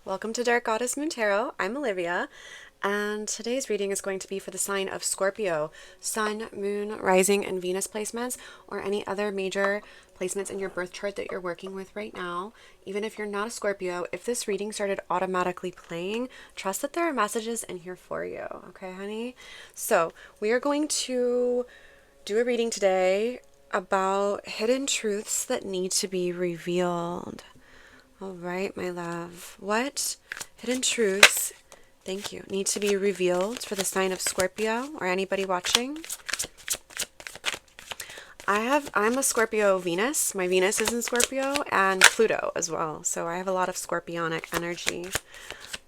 Welcome to Dark Goddess Moon Tarot. I'm Olivia, and today's reading is going to be for the sign of Scorpio, Sun, Moon, Rising, and Venus placements, or any other major placements in your birth chart that you're working with right now. Even if you're not a Scorpio, if this reading started automatically playing, trust that there are messages in here for you. Okay, honey? So we are going to do a reading today about hidden truths that need to be revealed. All right, my love. What hidden truths, thank you, need to be revealed for the sign of Scorpio or anybody watching? I'm a Scorpio Venus. My Venus is in Scorpio and Pluto as well. So I have a lot of scorpionic energy,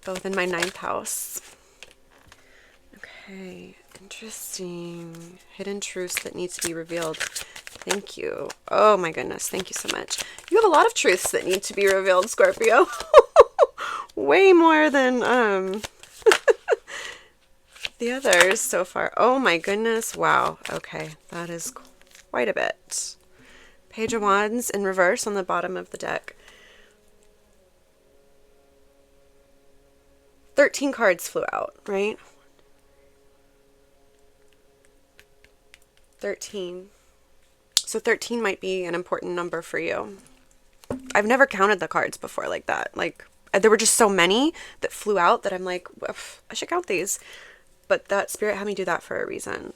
both in my ninth house. Okay, interesting. Hidden truths that need to be revealed. Thank you. Oh my goodness, thank you so much. You have a lot of truths that need to be revealed, Scorpio. Way more than the others so far. Oh my goodness. Wow. Okay, that is quite a bit. Page of Wands in reverse on the bottom of the deck. 13 cards flew out, right? 13. So 13 might be an important number for you. I've never counted the cards before like that. Like, there were just so many that flew out that I'm like, I should count these. But that spirit had me do that for a reason.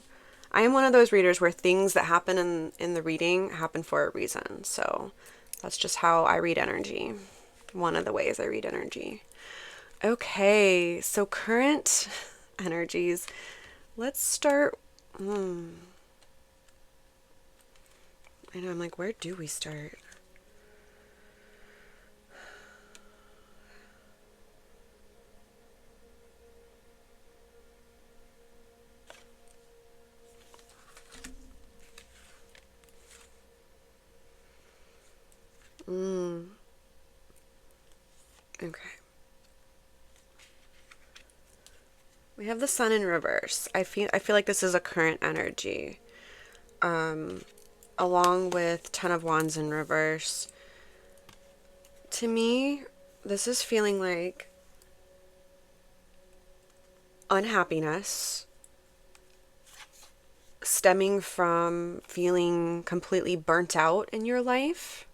I am one of those readers where things that happen in the reading happen for a reason. So that's just how I read energy. One of the ways I read energy. Okay, so current energies. Let's start. I know, I'm like, where do we start? Okay. We have the sun in reverse. I feel like this is a current energy. Along with 10 of Wands in reverse. To me, this is feeling like unhappiness stemming from feeling completely burnt out in your life.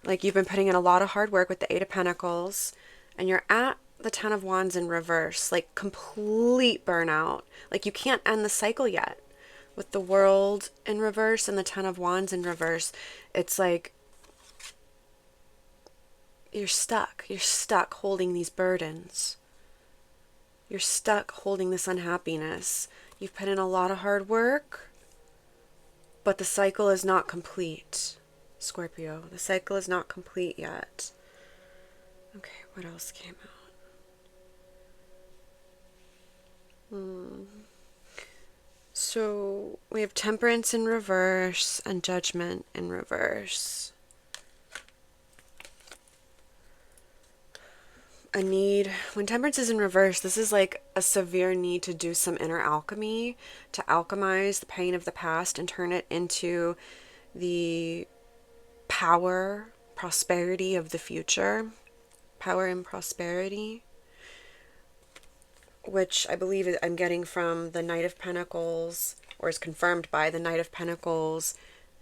Like you've been putting in a lot of hard work with the Eight of Pentacles, and you're at the 10 of Wands in reverse, like complete burnout. Like you can't end the cycle yet. With the World in reverse and the 10 of Wands in reverse, it's like you're stuck. You're stuck holding these burdens. You're stuck holding this unhappiness. You've put in a lot of hard work, but the cycle is not complete, Scorpio. The cycle is not complete yet. Okay, what else came out? So we have Temperance in reverse and Judgment in reverse. A need, when Temperance is in reverse, this is like a severe need to do some inner alchemy, to alchemize the pain of the past and turn it into the power, prosperity of the future. Power and prosperity, which I believe I'm getting from the Knight of Pentacles, or is confirmed by the Knight of Pentacles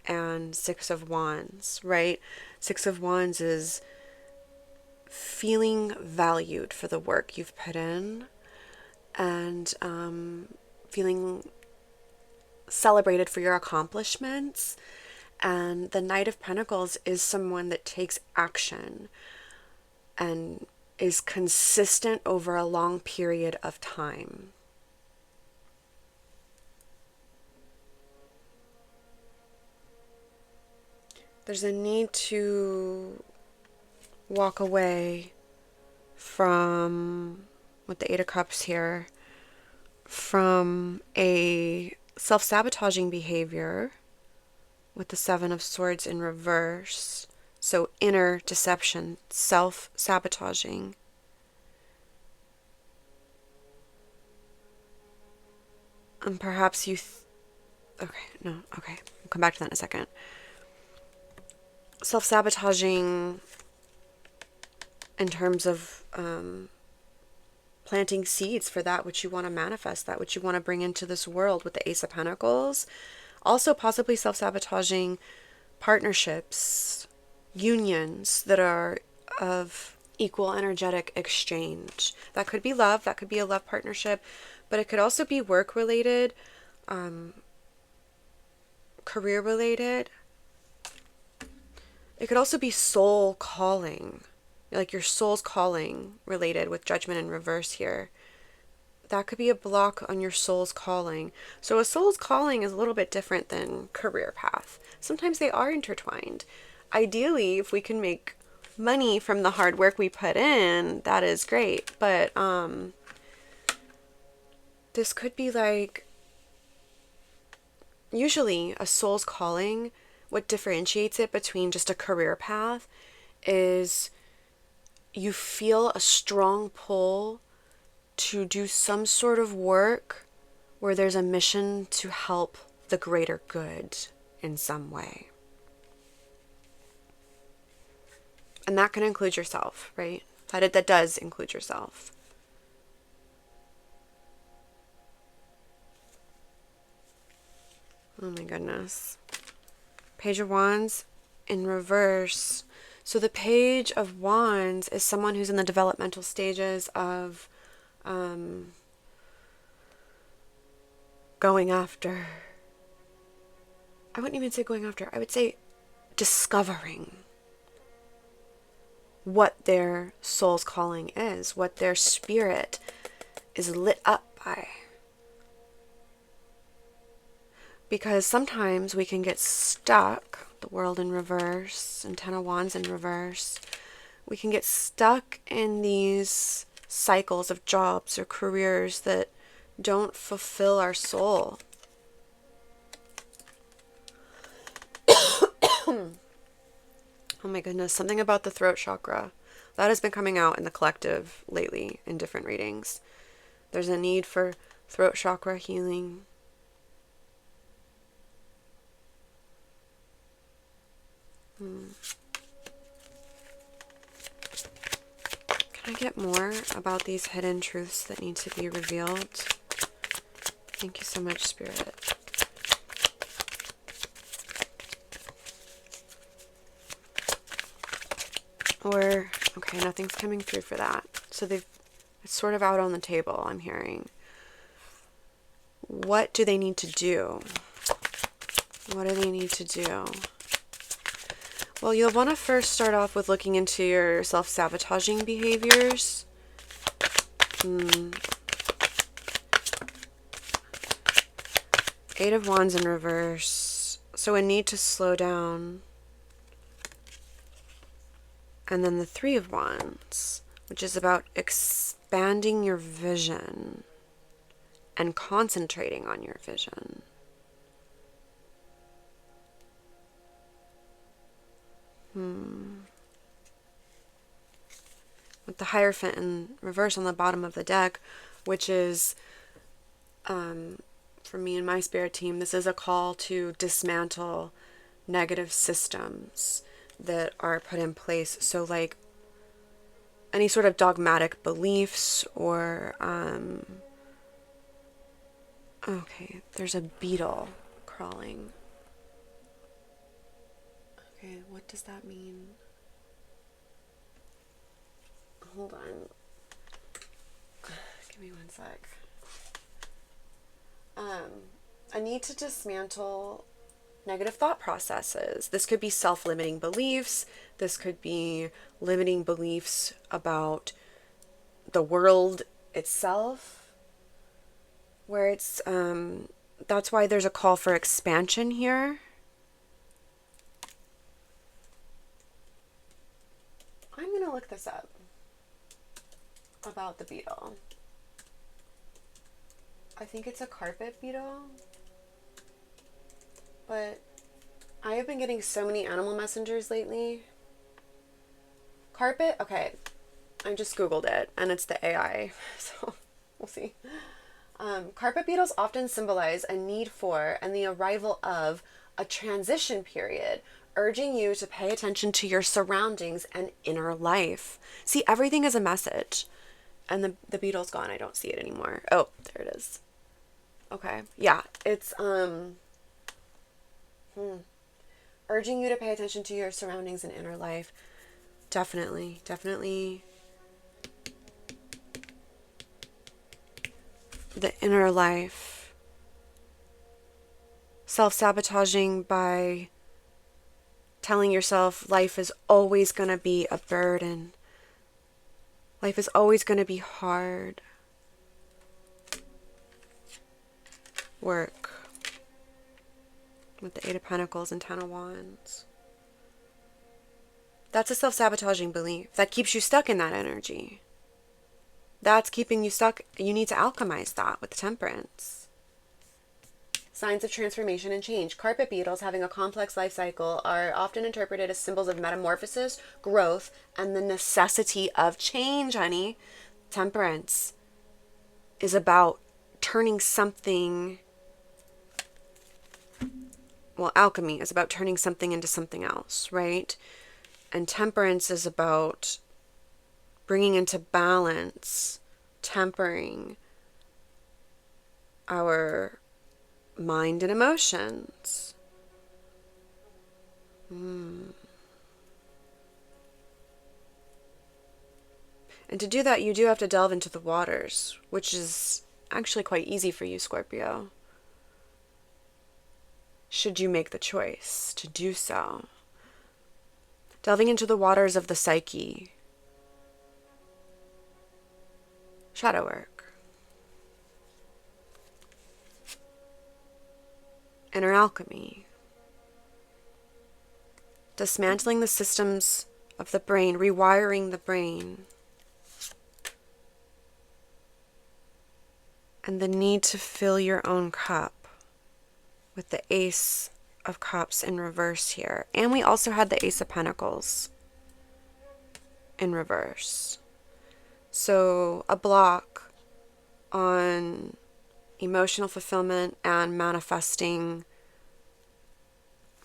and Six of Wands, right? Six of Wands is feeling valued for the work you've put in, and feeling celebrated for your accomplishments. And the Knight of Pentacles is someone that takes action and is consistent over a long period of time. There's a need to walk away from, with the Eight of Cups here, from a self-sabotaging behavior with the Seven of Swords in reverse. So inner deception, self-sabotaging. And perhaps you... okay, I'll come back to that in a second. Self-sabotaging in terms of planting seeds for that which you want to manifest, that which you want to bring into this world with the Ace of Pentacles. Also possibly self-sabotaging partnerships, unions that are of equal energetic exchange. That could be love, that could be a love partnership, but it could also be work related, career related. It could also be soul calling, like your soul's calling related with Judgment in reverse here. That could be a block on your soul's calling. So a soul's calling is a little bit different than career path. Sometimes they are intertwined. Ideally, if we can make money from the hard work we put in, that is great. But this could be like, usually a soul's calling, what differentiates it between just a career path is you feel a strong pull to do some sort of work where there's a mission to help the greater good in some way. And that can include yourself, right? That does include yourself. Oh my goodness. Page of Wands in reverse. So the Page of Wands is someone who's in the developmental stages of going after. I wouldn't even say going after. I would say discovering what their soul's calling is, what their spirit is lit up by. Because sometimes we can get stuck, the World in reverse, and Ten of Wands in reverse. We can get stuck in these cycles of jobs or careers that don't fulfill our soul. Oh my goodness, something about the throat chakra. That has been coming out in the collective lately in different readings. There's a need for throat chakra healing. Can I get more about these hidden truths that need to be revealed? Thank you so much, Spirit. Or, okay, nothing's coming through for that. So it's sort of out on the table, I'm hearing. What do they need to do? What do they need to do? Well, you'll want to first start off with looking into your self-sabotaging behaviors. Eight of Wands in reverse. So a need to slow down. And then the Three of Wands, which is about expanding your vision and concentrating on your vision. With the Hierophant in reverse on the bottom of the deck, which is, for me and my spirit team, this is a call to dismantle negative systems that are put in place. So like any sort of dogmatic beliefs or, okay, there's a beetle crawling. Okay, what does that mean? Hold on. Give me one sec. I need to dismantle negative thought processes. This could be self-limiting beliefs. This could be limiting beliefs about the world itself, where it's, that's why there's a call for expansion here. I'm going to look this up about the beetle. I think it's a carpet beetle, but I have been getting so many animal messengers lately. Carpet? Okay, I just Googled it and it's the AI, so we'll see. Carpet beetles often symbolize a need for and the arrival of a transition period urging you to pay attention to your surroundings and inner life. See, everything is a message. And the beetle's gone. I don't see it anymore. Oh, there it is. Okay. Yeah, it's urging you to pay attention to your surroundings and inner life. Definitely, definitely. The inner life. Self-sabotaging by telling yourself life is always going to be a burden. Life is always going to be hard. Work. With the Eight of Pentacles and Ten of Wands. That's a self-sabotaging belief that keeps you stuck in that energy. That's keeping you stuck. You need to alchemize that with Temperance. Signs of transformation and change. Carpet beetles having a complex life cycle are often interpreted as symbols of metamorphosis, growth, and the necessity of change, honey. Temperance is about turning something... Well, alchemy is about turning something into something else, right? And temperance is about bringing into balance, tempering our mind and emotions. And to do that, you do have to delve into the waters, which is actually quite easy for you, Scorpio. Should you make the choice to do so. Delving into the waters of the psyche. Shadow work. Inner alchemy. Dismantling the systems of the brain, rewiring the brain. And the need to fill your own cup with the Ace of Cups in reverse here. And we also had the Ace of Pentacles in reverse. So a block on emotional fulfillment and manifesting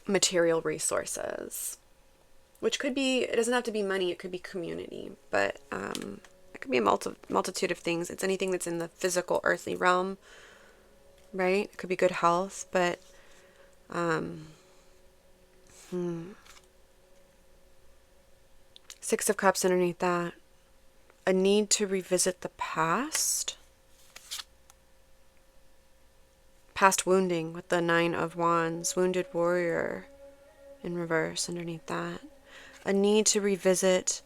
material resources, which could be, it doesn't have to be money, it could be community, but it could be a multitude of things. It's anything that's in the physical earthly realm, right? It could be good health, but Six of Cups underneath that. A need to revisit the past. Past wounding with the Nine of Wands. Wounded warrior in reverse underneath that. A need to revisit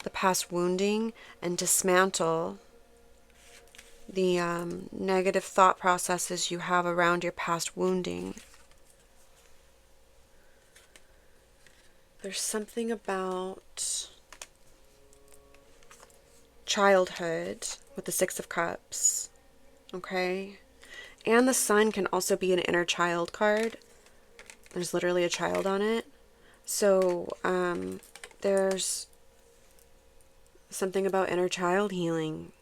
the past wounding and dismantle the negative thought processes you have around your past wounding. There's something about childhood with the Six of Cups, okay? And the Sun can also be an inner child card. There's literally a child on it. So there's something about inner child healing.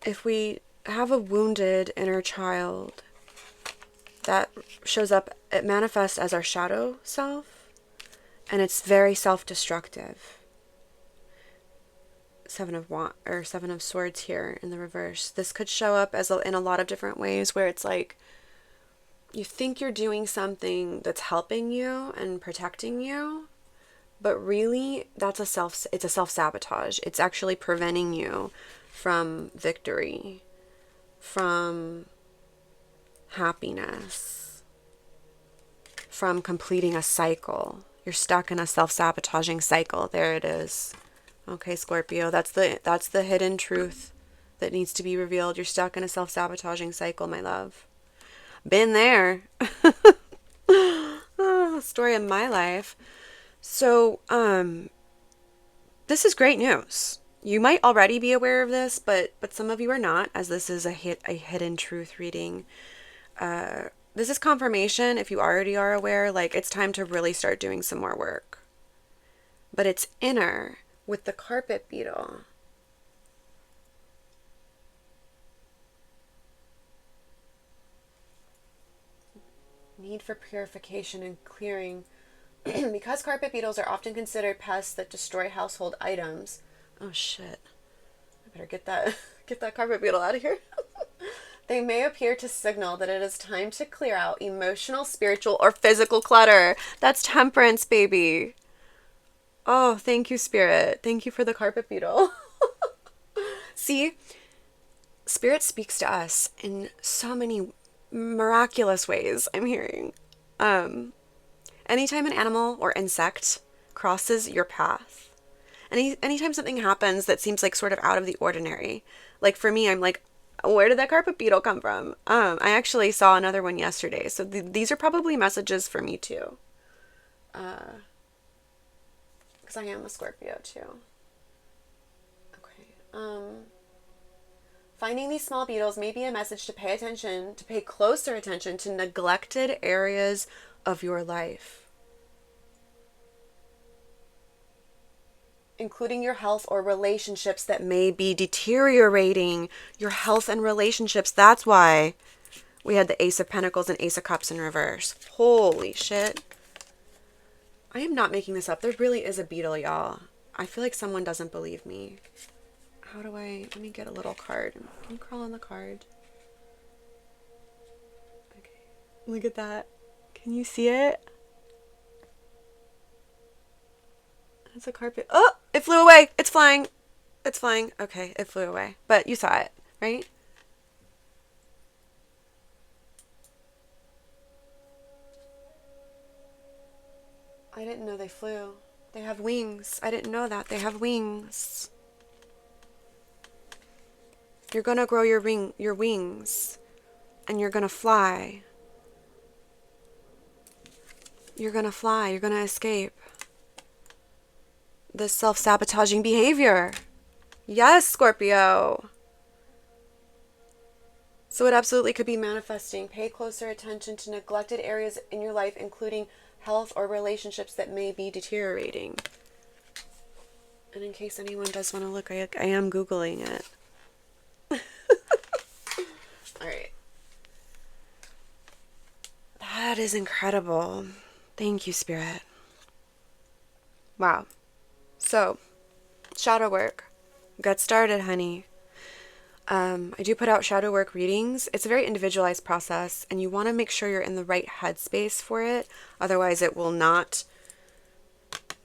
If we have a wounded inner child, that shows up, it manifests as our shadow self, and it's very self-destructive. Seven of Swords here in the reverse. This could show up as in a lot of different ways, where it's like you think you're doing something that's helping you and protecting you, but really it's a self-sabotage. It's actually preventing you from victory, from happiness, from completing a cycle. You're stuck in a self-sabotaging cycle. There it is. Okay, Scorpio, that's the hidden truth that needs to be revealed. You're stuck in a self-sabotaging cycle, my love. Been there. Story of my life. So, this is great news. You might already be aware of this, but some of you are not, as this is a hidden truth reading. This is confirmation if you already are aware, like it's time to really start doing some more work. But it's inner with the carpet beetle. Need for purification and clearing. Because carpet beetles are often considered pests that destroy household items. Oh shit. I better get that get that carpet beetle out of here. They may appear to signal that it is time to clear out emotional, spiritual, or physical clutter. That's temperance, baby. Oh, thank you, Spirit. Thank you for the carpet beetle. See, Spirit speaks to us in so many miraculous ways, I'm hearing. Anytime an animal or insect crosses your path, anytime something happens that seems like sort of out of the ordinary, like for me, I'm like, where did that carpet beetle come from? I actually saw another one yesterday, so these are probably messages for me too. Because I am a Scorpio too. Okay. Finding these small beetles may be a message to pay closer attention to neglected areas of your life, including your health or relationships that may be deteriorating. Your health and relationships. That's why we had the Ace of Pentacles and Ace of Cups in reverse. Holy shit. I am not making this up. There really is a beetle, y'all. I feel like someone doesn't believe me. How do I... Let me get a little card. Can you crawl on the card? Okay. Look at that. Can you see it? It's a carpet. Oh! It flew away! It's flying! It's flying. Okay, it flew away. But you saw it, right? I didn't know they flew. They have wings. I didn't know that. They have wings. You're gonna grow your wings, and you're gonna fly. You're gonna fly. You're gonna escape this self-sabotaging behavior. Yes, Scorpio. So it absolutely could be manifesting. Pay closer attention to neglected areas in your life, including health or relationships that may be deteriorating. And in case anyone does want to look, I am Googling it. All right. That is incredible. Thank you, Spirit. Wow. So, shadow work. Get started, honey. I do put out shadow work readings. It's a very individualized process, and you want to make sure you're in the right headspace for it. Otherwise, it will not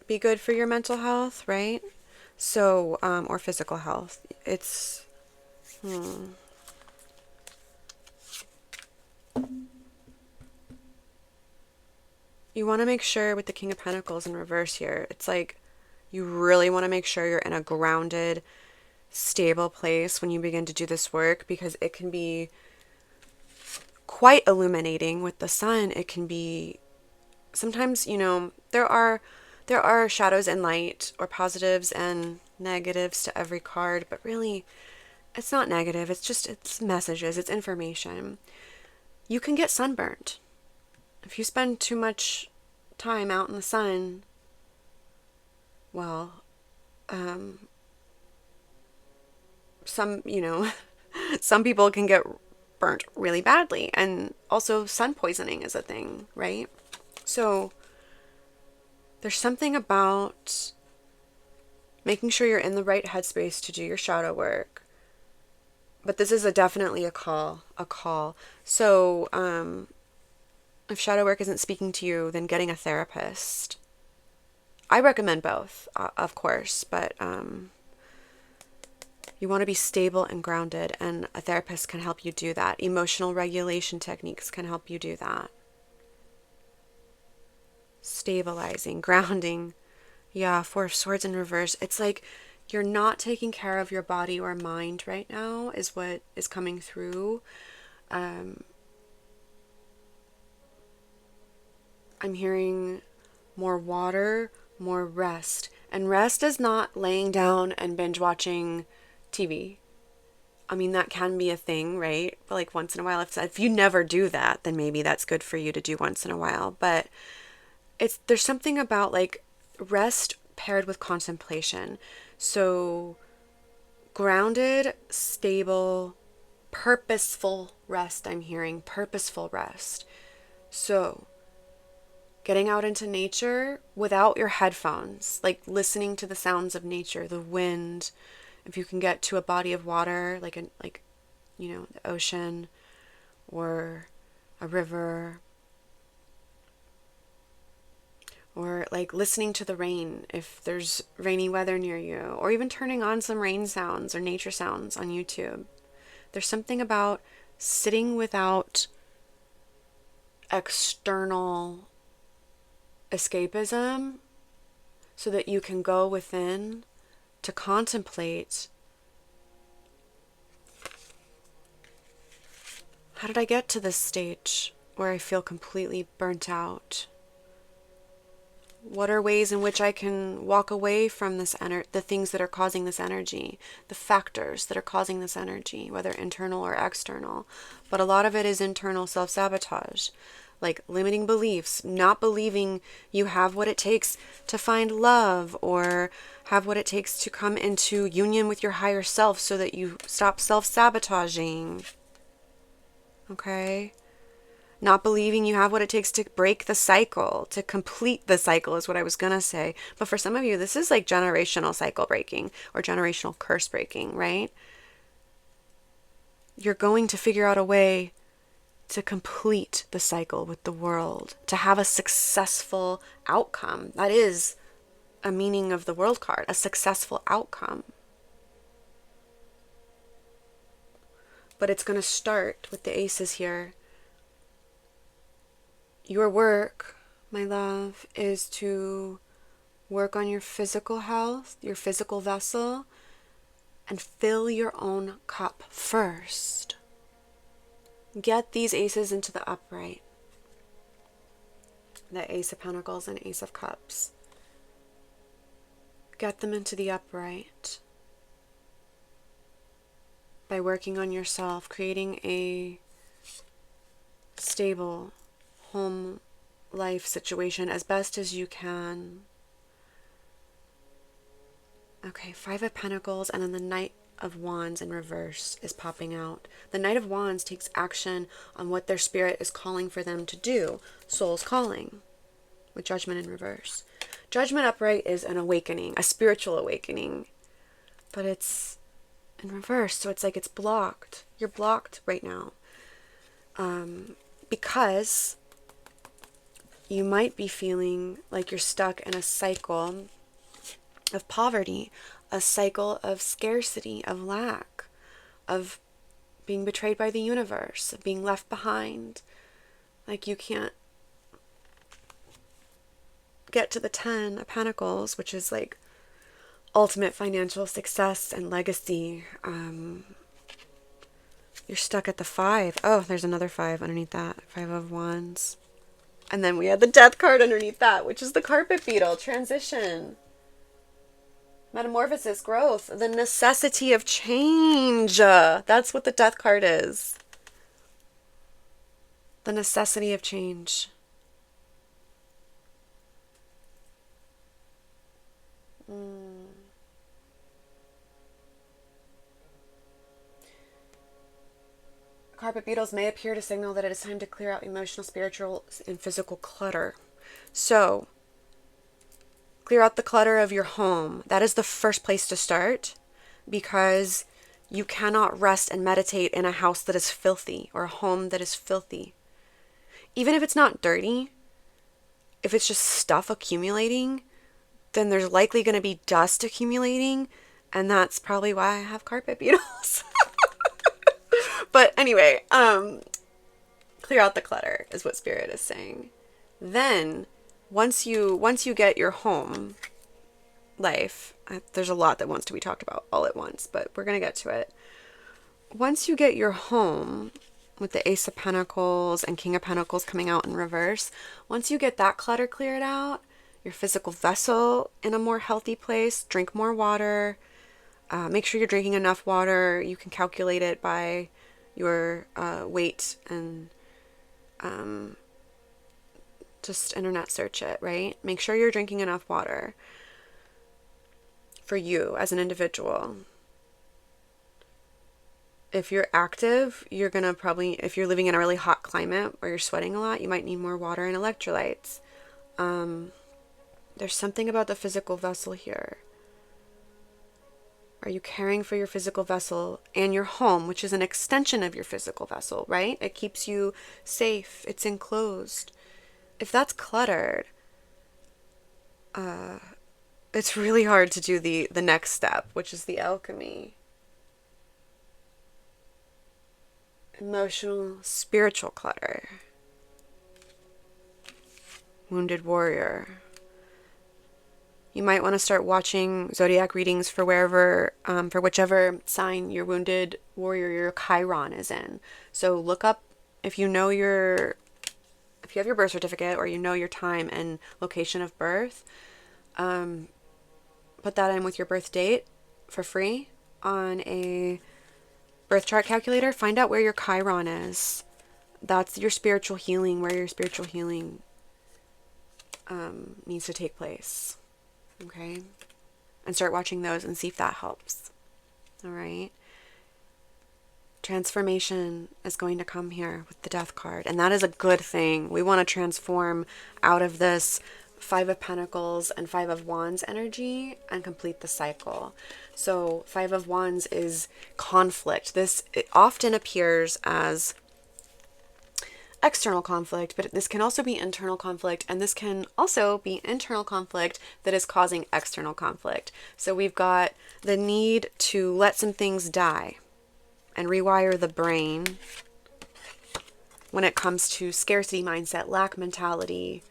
be good for your mental health, right? So, or physical health. It's... You want to make sure with the King of Pentacles in reverse here, it's like you really want to make sure you're in a grounded, stable place when you begin to do this work, because it can be quite illuminating with the sun. It can be sometimes, you know, there are shadows and light, or positives and negatives to every card, but really it's not negative. It's messages, it's information. You can get sunburned if you spend too much time out in the sun. Well, some, you know, some people can get burnt really badly, and also sun poisoning is a thing, right? So there's something about making sure you're in the right headspace to do your shadow work. But this is definitely a call. So, if shadow work isn't speaking to you, then getting a therapist. I recommend both, of course, but you want to be stable and grounded, and a therapist can help you do that. Emotional regulation techniques can help you do that. Stabilizing, grounding. Yeah, Four of Swords in reverse. It's like you're not taking care of your body or mind right now is what is coming through. I'm hearing more water, more rest. And rest is not laying down and binge watching TV. I mean, that can be a thing, right? But like once in a while, if you never do that, then maybe that's good for you to do once in a while. But there's something about like rest paired with contemplation. So grounded, stable, purposeful rest. I'm hearing purposeful rest. So getting out into nature without your headphones, like listening to the sounds of nature, the wind, if you can get to a body of water, the ocean or a river, or like listening to the rain if there's rainy weather near you, or even turning on some rain sounds or nature sounds on YouTube. There's something about sitting without external escapism so that you can go within to contemplate, how did I get to this stage where I feel completely burnt out? What are ways in which I can walk away from the things that are causing this energy, the factors that are causing this energy, whether internal or external? But a lot of it is internal self-sabotage, like limiting beliefs, not believing you have what it takes to find love or have what it takes to come into union with your higher self so that you stop self-sabotaging. Okay? Not believing you have what it takes to break the cycle, to complete the cycle is what I was going to say. But for some of you, this is like generational cycle breaking or generational curse breaking, right? You're going to figure out a way to complete the cycle with the world, to have a successful outcome. That is a meaning of the world card, a successful outcome. But it's going to start with the aces here. Your work, my love, is to work on your physical health, your physical vessel, and fill your own cup first. Get these aces into the upright. The Ace of Pentacles and Ace of Cups. Get them into the upright by working on yourself, creating a stable home life situation as best as you can. Okay, Five of Pentacles, and then the Knight of Wands in reverse is popping out. The Knight of Wands takes action on what their spirit is calling for them to do. Soul's calling, with Judgment in reverse. Judgment upright is an awakening, a spiritual awakening, but it's in reverse, so it's like it's blocked. You're blocked right now. Because you might be feeling like you're stuck in a cycle of poverty, a cycle of scarcity, of lack, of being betrayed by the universe, of being left behind. Like you can't get to the 10 of Pentacles, which is like ultimate financial success and legacy. You're stuck at the 5. Oh, there's another 5 underneath that. 5 of Wands. And then we had the Death card underneath that, which is the carpet beetle, transition, metamorphosis, growth, the necessity of change. That's what the Death card is. The necessity of change. Carpet beetles may appear to signal that it is time to clear out emotional, spiritual, and physical clutter. So, clear out the clutter of your home. That is the first place to start, because you cannot rest and meditate in a house that is filthy or a home that is filthy. Even if it's not dirty, if it's just stuff accumulating, then there's likely going to be dust accumulating, and that's probably why I have carpet beetles. But anyway, clear out the clutter is what Spirit is saying. Then, once you get your home life, there's a lot that wants to be talked about all at once, but we're going to get to it. Once you get your home, with the Ace of Pentacles and King of Pentacles coming out in reverse, once you get that clutter cleared out, your physical vessel in a more healthy place, drink more water, make sure you're drinking enough water. You can calculate it by your weight and just internet search it, right? Make sure you're drinking enough water for you as an individual. If you're active, you're gonna probably, if you're living in a really hot climate where you're sweating a lot, you might need more water and electrolytes. There's something about the physical vessel here. Are you caring for your physical vessel and your home, which is an extension of your physical vessel, right? It keeps you safe. It's enclosed. If that's cluttered, it's really hard to do the next step, which is the alchemy. Emotional, spiritual clutter. Wounded warrior. You might want to start watching zodiac readings for for whichever sign your wounded warrior, your Chiron is in. So look up if you have your birth certificate or you know your time and location of birth. Put that in with your birth date for free on a birth chart calculator. Find out where your Chiron is. That's your spiritual healing, where your spiritual healing needs to take place. Okay? And start watching those and see if that helps. All right? Transformation is going to come here with the Death card. And that is a good thing. We want to transform out of this Five of Pentacles and Five of Wands energy and complete the cycle. So Five of Wands is conflict. It often appears as external conflict, but this can also be internal conflict, and this can also be internal conflict that is causing external conflict. So we've got the need to let some things die and rewire the brain when it comes to scarcity mindset, lack mentality,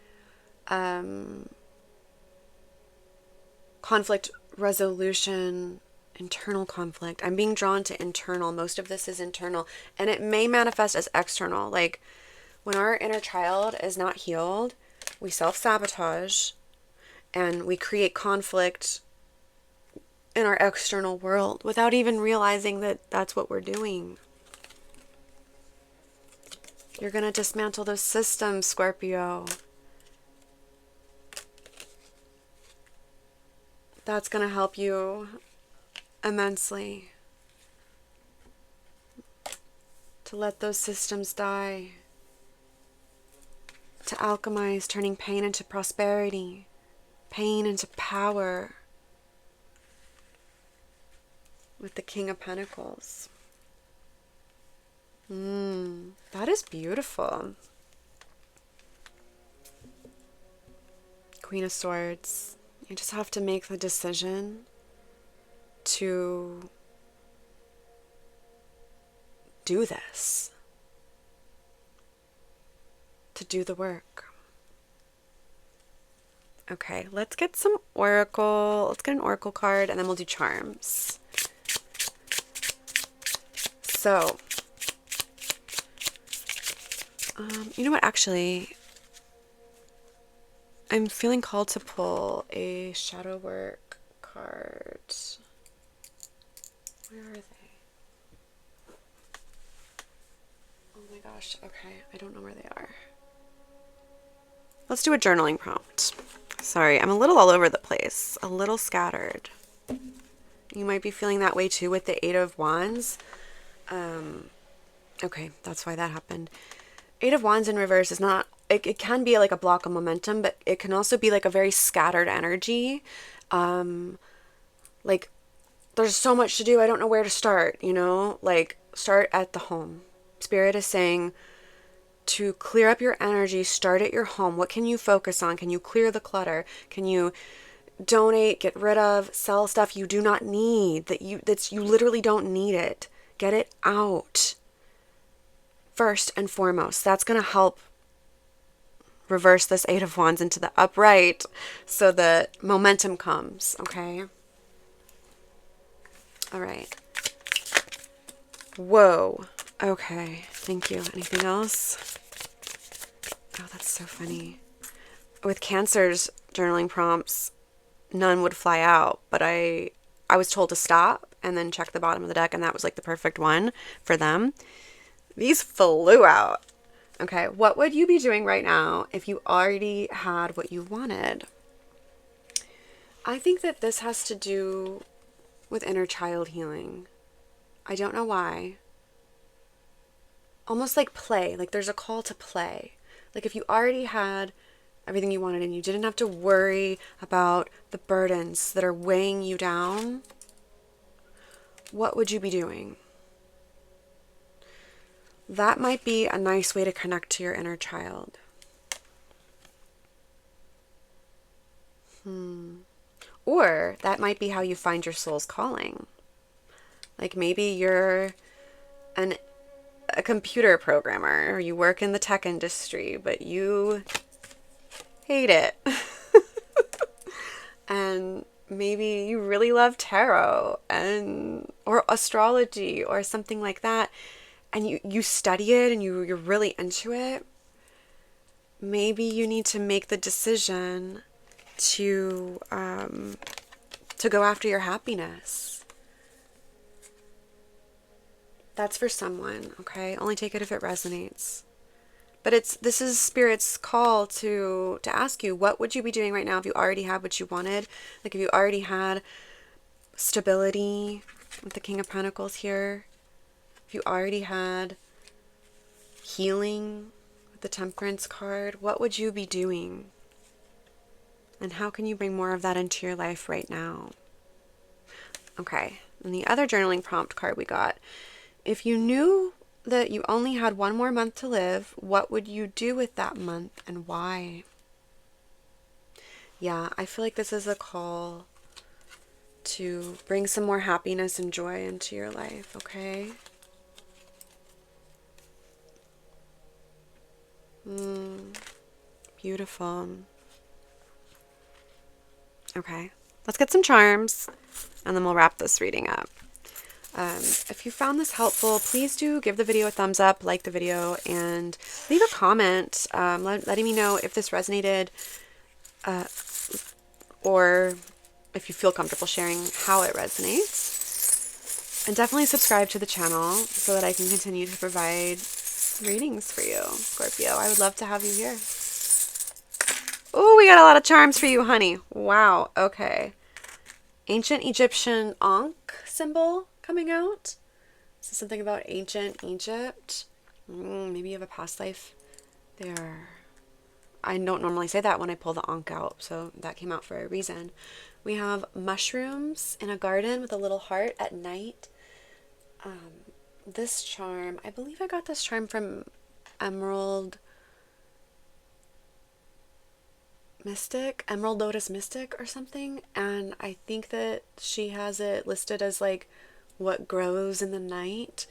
conflict resolution, internal conflict. I'm being drawn to internal. Most of this is internal, and it may manifest as external. Like when our inner child is not healed, we self-sabotage and we create conflict in our external world without even realizing that that's what we're doing. You're going to dismantle those systems, Scorpio. That's going to help you immensely to let those systems die, to alchemize, turning pain into prosperity, pain into power with the King of Pentacles. That is beautiful. Queen of Swords. You just have to make the decision to do this, to do the work. Okay, let's get some oracle. Let's get an oracle card and then we'll do charms. So, you know what, actually, I'm feeling called to pull a shadow work card. Where are they? Oh my gosh, okay, I don't know where they are. Let's do a journaling prompt. Sorry, I'm a little all over the place, a little scattered. You might be feeling that way too with the Eight of Wands. Okay, that's why that happened. Eight of Wands in reverse is not, it can be like a block of momentum, but it can also be like a very scattered energy. Like there's so much to do, I don't know where to start, you know? Like start at the home. Spirit is saying to clear up your energy, start at your home. What can you focus on? Can you clear the clutter? Can you donate, get rid of, sell stuff you do not need, you literally don't need it. Get it out. First and foremost, that's going to help reverse this Eight of Wands into the upright so that momentum comes, okay? All right. Whoa. Okay, thank you. Anything else? Oh, that's so funny. With Cancer's journaling prompts, none would fly out, but I was told to stop and then check the bottom of the deck, and that was like the perfect one for them. These flew out. Okay, what would you be doing right now if you already had what you wanted? I think that this has to do with inner child healing. I don't know why. almost like play, like there's a call to play. Like if you already had everything you wanted and you didn't have to worry about the burdens that are weighing you down, what would you be doing? That might be a nice way to connect to your inner child. Or that might be how you find your soul's calling. Like maybe you're a computer programmer, or you work in the tech industry, but you hate it. And maybe you really love tarot and or astrology or something like that, and you study it and you're really into it. Maybe you need to make the decision to go after your happiness. That's for someone, okay? Only take it if it resonates. But this is Spirit's call to ask you, what would you be doing right now if you already had what you wanted? Like if you already had stability with the King of Pentacles here, if you already had healing with the Temperance card, what would you be doing? And how can you bring more of that into your life right now? Okay, and the other journaling prompt card we got, if you knew that you only had one more month to live, what would you do with that month and why? Yeah, I feel like this is a call to bring some more happiness and joy into your life, okay? Beautiful. Okay, let's get some charms and then we'll wrap this reading up. If you found this helpful, please do give the video a thumbs up, like the video, and leave a comment letting me know if this resonated, or if you feel comfortable sharing how it resonates. And definitely subscribe to the channel so that I can continue to provide readings for you, Scorpio. I would love to have you here. Oh, we got a lot of charms for you, honey. Wow, okay. Ancient Egyptian Ankh symbol coming out. Is this something about ancient Egypt? Maybe you have a past life there. I don't normally say that when I pull the Ankh out, so that came out for a reason. We have mushrooms in a garden with a little heart at night. This charm, I believe I got this charm from Emerald Lotus Mystic or something, and I think that she has it listed as like what grows in the night.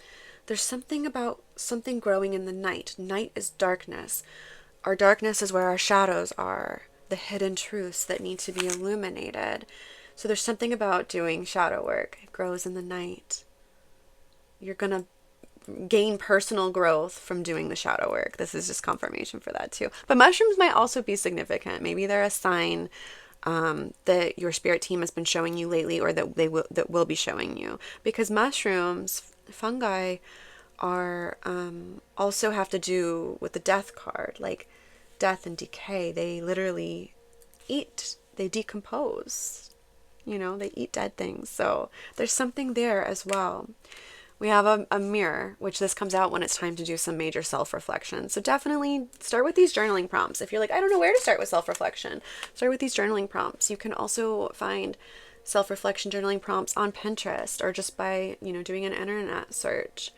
There's something about something growing in the night. Night is darkness. Our darkness is where our shadows are, the hidden truths that need to be illuminated. So there's something about doing shadow work. It grows in the night. You're gonna gain personal growth from doing the shadow work. This is just confirmation for that too. But mushrooms might also be significant. Maybe they're a sign that your spirit team has been showing you lately, or that will be showing you. Because mushrooms, fungi, are also have to do with the death card, like death and decay. They literally eat. They decompose. You know, they eat dead things. So there's something there as well. We have a mirror, which this comes out when it's time to do some major self-reflection. So definitely start with these journaling prompts. If you're like, I don't know where to start with self-reflection, start with these journaling prompts. You can also find self-reflection journaling prompts on Pinterest, or just by, doing an internet search,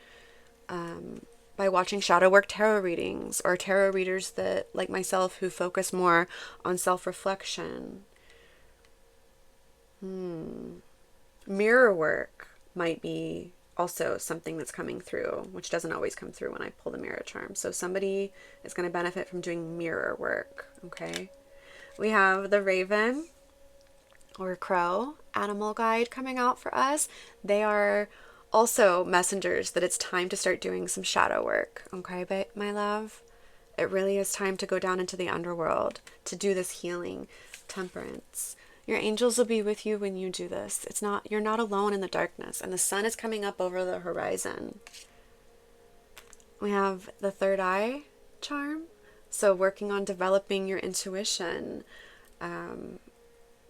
by watching shadow work tarot readings, or tarot readers that, like myself, who focus more on self-reflection. Mirror work might be also something that's coming through, which doesn't always come through when I pull the mirror charm. So somebody is going to benefit from doing mirror work, okay? We have the raven or crow animal guide coming out for us. They are also messengers that it's time to start doing some shadow work, okay, but my love? It really is time to go down into the underworld to do this healing, temperance. Your angels will be with you when you do this. You're not alone in the darkness, and the sun is coming up over the horizon. We have the third eye charm. So working on developing your intuition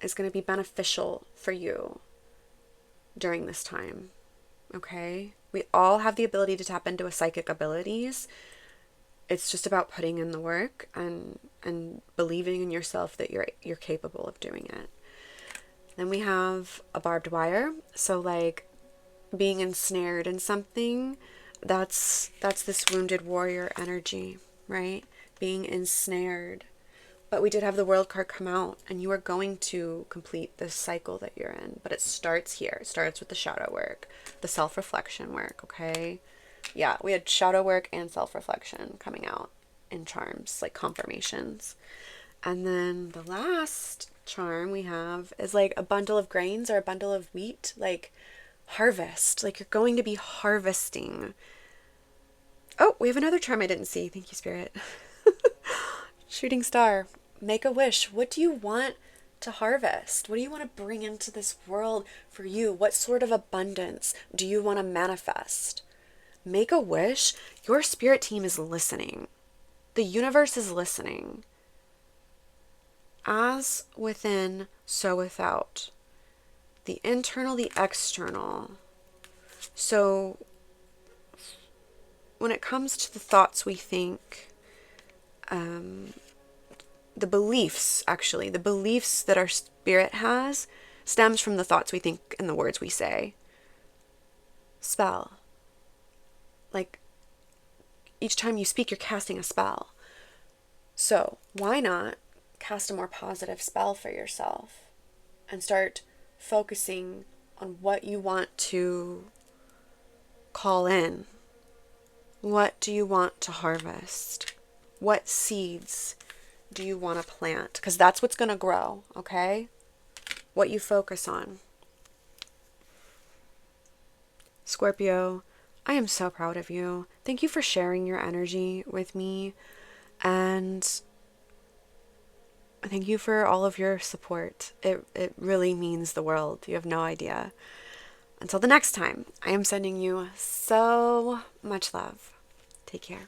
is going to be beneficial for you during this time. Okay? We all have the ability to tap into a psychic abilities. It's just about putting in the work and believing in yourself that you're capable of doing it. Then we have a barbed wire. So like being ensnared in something, that's this wounded warrior energy, right? Being ensnared. But we did have the world card come out, and you are going to complete this cycle that you're in. But it starts here. It starts with the shadow work, the self-reflection work, okay? Yeah, we had shadow work and self-reflection coming out in charms, like confirmations. And then the last charm we have is like a bundle of grains or a bundle of wheat, like harvest. Like you're going to be harvesting. Oh, we have another charm I didn't see. Thank you, Spirit. Shooting star. Make a wish. What do you want to harvest? What do you want to bring into this world for you? What sort of abundance do you want to manifest? Make a wish. Your spirit team is listening. The universe is listening. As within, so without. The internal, the external. So when it comes to the thoughts we think, the beliefs that our spirit has stems from the thoughts we think and the words we say. Spell. Like each time you speak, you're casting a spell. So why not cast a more positive spell for yourself and start focusing on what you want to call in? What do you want to harvest? What seeds do you want to plant? Because that's what's going to grow, okay? What you focus on. Scorpio, I am so proud of you. Thank you for sharing your energy with me. And thank you for all of your support. It really means the world. You have no idea. Until the next time, I am sending you so much love. Take care.